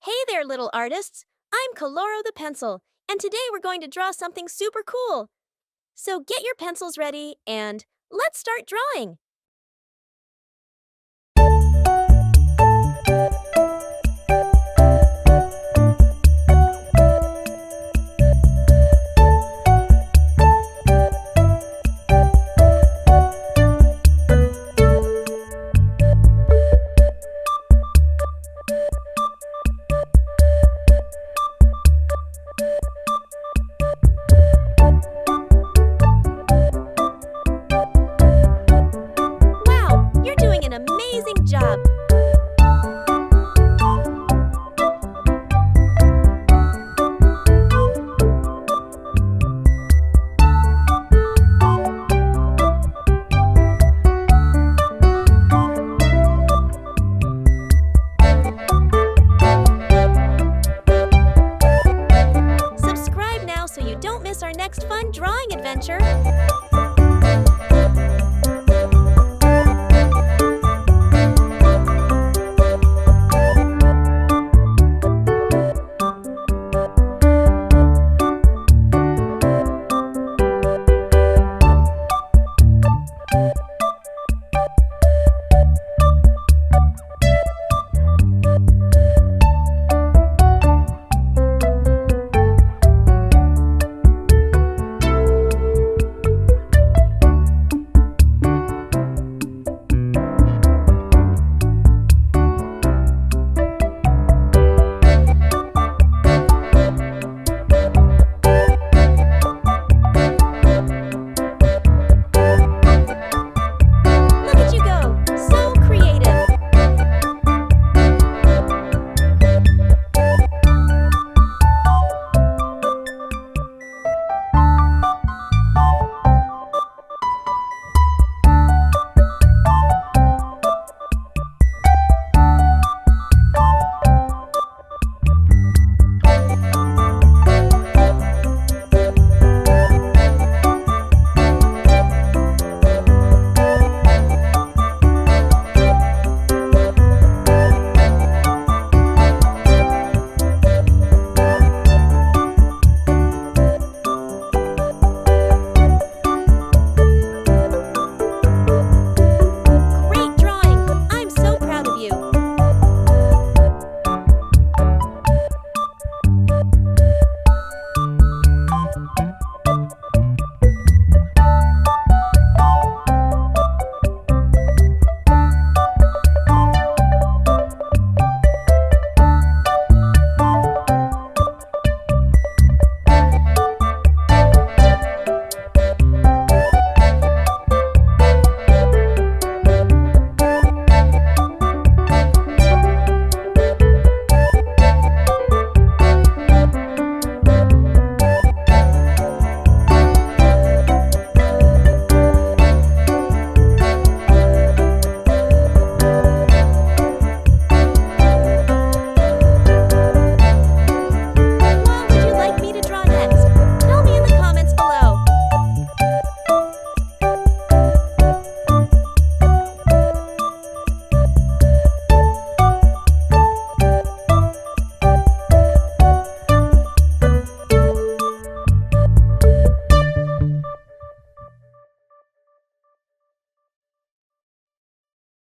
Hey there, little artists! I'm Coloro the Pencil, and today we're going to draw something super cool. So get your pencils ready and let's start drawing! Wow, you're doing an amazing job! Subscribe now so you don't miss our next fun drawing adventure!